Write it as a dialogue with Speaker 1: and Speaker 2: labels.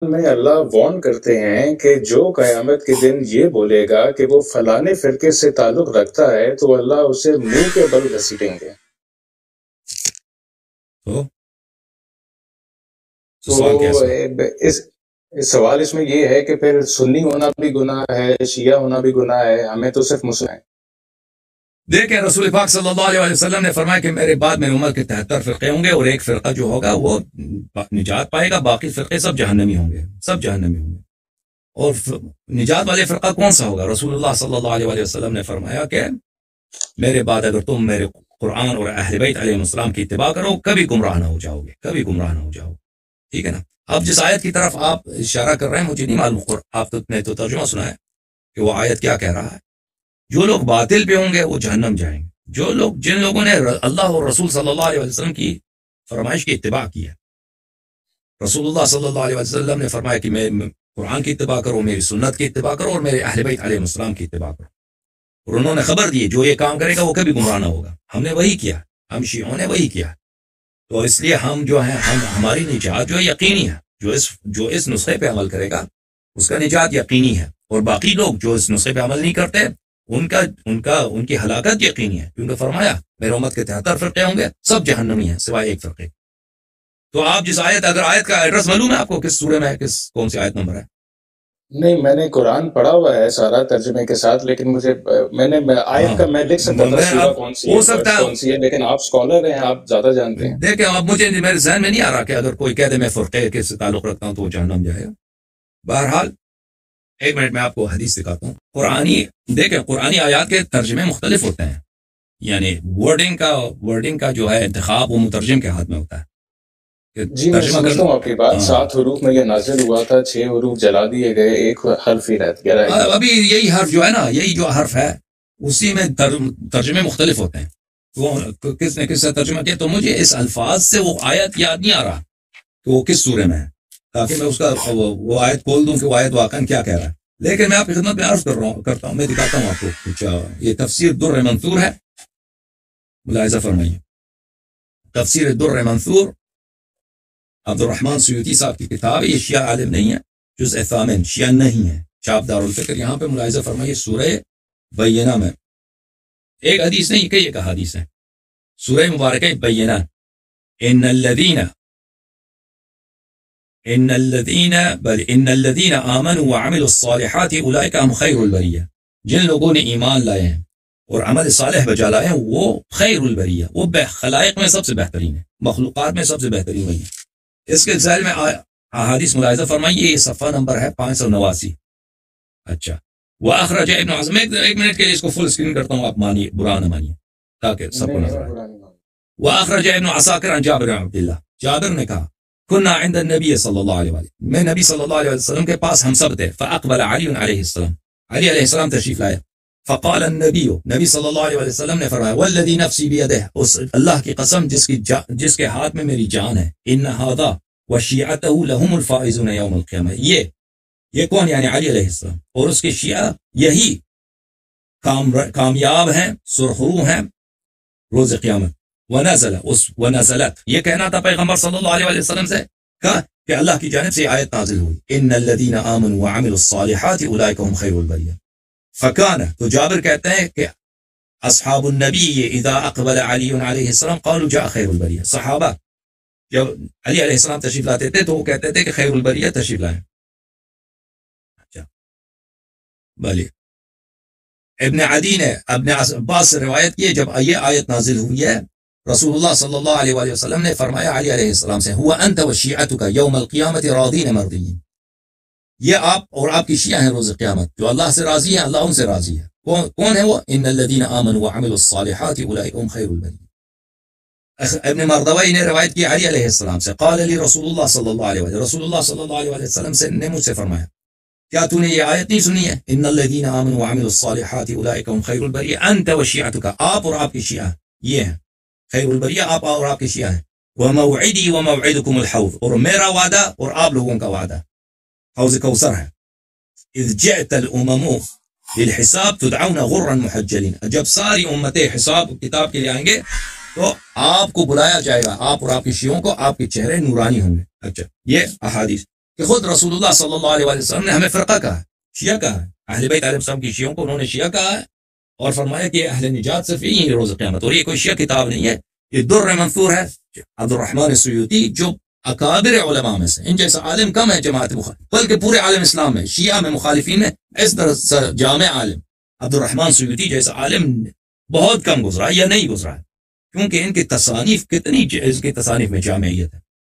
Speaker 1: میں اللہ وارن کرتے ہیں کہ جو قیامت کے دن یہ بولے گا کہ وہ فلانے فرقے سے تعلق رکھتا ہے تو اللہ اسے منہ کے بل گھسیٹیں گے۔ اس سوال اس میں یہ ہے کہ پھر سنی ہونا بھی گناہ ہے، شیعہ ہونا بھی گناہ ہے، ہمیں تو صرف مسلم ہے۔
Speaker 2: دیکھیں رسول پاک صلی اللہ علیہ وسلم نے فرمایا کہ میرے بعد میری امت کے 73 فرقے ہوں گے اور ایک فرقہ جو ہوگا وہ نجات پائے گا، باقی فرقے سب جہنمی ہوں گے، سب جہنمی ہوں گے۔ اور نجات والے فرقہ کون سا ہوگا؟ رسول اللہ صلی اللہ علیہ وسلم نے فرمایا کہ میرے بعد اگر تم میرے قرآن اور اہل بیت علیہ السلام کی اتباع کرو کبھی گمراہ نہ ہو جاؤ گے، کبھی گمراہ نہ ہو جاؤ، ٹھیک ہے نا؟ اب جس آیت کی طرف آپ اشارہ کر رہے ہیں مجھے نہیں معلوم، آپ نے تو ترجمہ سنا ہے کہ وہ آیت کیا کہہ رہا ہے؟ جو لوگ باطل پہ ہوں گے وہ جہنم جائیں گے، جن لوگوں نے اللہ اور رسول صلی اللہ علیہ وسلم کی فرمائش کی اتباع کی ہے۔ رسول اللہ صلی اللہ علیہ وسلم نے فرمایا کہ میں قرآن کی اتباع کرو، میری سنت کی اتباع کرو اور میرے اہل بیت علیہ السلام کی اتباع کرو، اور انہوں نے خبر دی جو یہ کام کرے گا وہ کبھی گمراہ نہ ہوگا۔ ہم نے وہی کیا، ہم شیعوں نے وہی کیا، تو اس لیے ہم جو ہیں ہماری نجات جو یقینی ہے، جو اس نسخے پہ عمل کرے گا اس کا نجات یقینی ہے، اور باقی لوگ جو اس نسخے پہ عمل نہیں کرتے ان کی ہلاکت یقینی ہے، کیونکہ فرمایا میرے امت کے 73 فرقے ہوں گے، سب جہنمی ہیں سوائے ایک فرقے۔ تو آپ جس اگر آیت کا ایڈریس معلوم ہے آپ کو، کس سورے میں کون سی آیت نمبر ہے؟
Speaker 1: نہیں، میں نے قرآن پڑھا ہوا ہے سارا ترجمے کے ساتھ، لیکن مجھے آیت کا میں لکھ سکتا تھا سورہ کون سی ہے، لیکن آپ اسکالر ہیں، آپ زیادہ جانتے ہیں۔
Speaker 2: دیکھیں اب مجھے میرے ذہن میں نہیں آ رہا کہ اگر کوئی کہہ دے میں فرقے کے سے تعلق رکھتا ہوں تو وہ جہنم جائے گا۔ بہرحال ایک منٹ میں آپ کو حدیث دکھاتا ہوں۔ قرآنی آیات کے ترجمے مختلف ہوتے ہیں، یعنی ورڈنگ کا جو ہے انتخاب وہ مترجم کے ہاتھ میں ہوتا ہے۔
Speaker 1: جی میں سمجھتا ہوں آپ کی بات، 7 حروف میں یہ نازل ہوا تھا، 6 حروف جلا دیے گئے، ایک حرف ہی رہ گیا۔
Speaker 2: ابھی یہی حرف جو ہے نا، یہی جو حرف ہے اسی میں ترجمے مختلف ہوتے ہیں، وہ کس نے کس سے ترجمہ کیا، تو مجھے اس الفاظ سے وہ آیت یاد نہیں آ رہا کہ وہ کس سورے میں ہے، تاکہ میں اس کا وہ آیت کھول دوں کہ وہ آیت واقعا کیا کہہ رہا ہے۔ لیکن میں آپ کی خدمت میں عرض کرتا ہوں، میں دکھاتا ہوں آپ کو کچھ۔ یہ تفسیر در منثور ہے، ملاحظہ فرمائیے، تفسیر در منثور عبد الرحمن سیوطی صاحب کی کتاب ہے، یہ شیعہ عالم نہیں ہے، جزء ثامن شیعہ نہیں ہے، چاپ دار الفکر۔ یہاں پہ ملاحظہ فرمائیے سورہ بینہ میں ایک حدیث نہیں کئی ایک حدیث ہے، سورہ مبارکہ بینہ، ان الذین آمنوا وعملوا الصالحات اولئک هم خیر البریہ، جن لوگوں نے ایمان لائے ہیں اور عمل صالح بجا لائے ہیں وہ خیر البریہ، وہ خلائق میں سب سے بہترین ہے، مخلوقات میں سب سے بہترین وہی ہے۔ اس کے ذیل میں احادیث ملاحظہ فرمائیے، یہ صفحہ نمبر ہے 589۔ اچھا، واخرج ابن عاصم، ایک منٹ کے لیے اس کو فل اسکرین کرتا ہوں، آپ مانیے، برا نہ مانیے تاکہ سب کو نظر آئے۔ واخرج ابن عساکر عن جابر بن عبداللہ، جابر نے کہا كنا عند النبي صلی اللہ علیہ وسلم، میں نبی صلی اللہ علیہ وسلم کے پاس ہم سب تھے، فاقبل علی علیہ السلام، علی علیہ السلام تشریف لائے، فقال النبی، نبی صلی اللہ علیہ وسلم نے فرمایا، والذی نفسی بیدہ، اس اللہ کی قسم جس کے ہاتھ میں میری جان ہے، ان ھذا وشیعتہ لهم الفائزون یوم القیامہ، یہ کون؟ یعنی علی علیہ السلام اور اس کے شیعہ یہی کامیاب ہیں، سرخرو ہیں روز قیامت۔ ونزلت، یہ کہنا تھا پیغمبر صلی اللہ علیہ وسلم سے کہ اللہ کی جانب سے آیت نازل ہوئی، ان الذین آمنوا وعملوا الصالحات اولئک هم خیر البریہ۔ فکان، تو جابر کہتے ہیں کہ اصحاب النبی اذا اقبل علی علیہ السلام قالوا جاء خیر البریہ، صحابہ جب علی علیہ السلام تشریف لاتے تھے تو وہ کہتے تھے کہ خیر البریہ تشریف لائیں۔ اچھا بلی، ابن عدی نے ابن عباس سے روایت کی ہے، جب یہ آیت نازل ہوئی ہے رسول اللہ صلی اللہ علیہ وآلہ وسلم نے فرمایا علی علیہ السلام سے، ہوا انت وشیعتک یوم القیامت راضین مرضیین، یہ آپ اور آپ کی شیعہ ہیں روز قیامت جو اللہ سے راضی ہیں، اللہ ان سے راضی ہے۔ کون ہے وہ؟ ان الذین آمنوا وعملوا الصالحات اولئک هم خیر البریہ۔ ابن مردوی نے روایت کی علی علیہ السلام سے، قال لی رسول اللہ صلی اللہ علیہ وسلم، رسول اللہ صلی اللہ علیہ وسلم نے مجھ سے فرمایا، کیا تو نے یہ آیت نہیں سنی ہے؟ ان الذین آمنوا وعملوا الصالحات اولئک هم خیر البریہ، انت وشیعتک، آپ اور آپ کی شیعہ یہ ہیں خیر البریہ، آپ اور آپ کی شیعہ ہیں۔ وموعدی وموعدکم الحوض، اور میرا وعدہ اور آپ لوگوں کا وعدہ حوض کوثر ہے۔ اذ جئت الامم للحساب تدعون غرا محجلین، جب ساری امتیں حساب کتاب کے لیے آئیں گے تو آپ کو بلایا جائے گا، آپ اور آپ کی شیعوں کو، آپ کے چہرے نورانی ہوں گے۔ اچھا، یہ احادیث کہ خود رسول اللہ صلی اللہ علیہ وسلم نے ہمیں فرقہ کہا ہے، شیعہ کہا ہے، اہل بیت علیہ السلام کی شیعوں کو انہوں نے شیعہ کہا ہے، اور فرمایا کہ اہل نجات صرف یہی ہے روز قیامت. اور یہ کوئی شیعہ کتاب نہیں ہے، یہ در منثور ہے عبد الرحمن السیوطی، جو اکابر علماء میں سے، ان جیسا عالم کم ہے جماعت بلکہ پورے عالم اسلام میں، شیعہ میں، مخالفین میں اس طرح جامع عالم عبد الرحمن سیوطی جیسا عالم بہت کم گزرا یا نہیں گزرا ہے، کیونکہ ان کی تصانیف کتنی، اس کی تصانیف میں جامعیت ہے.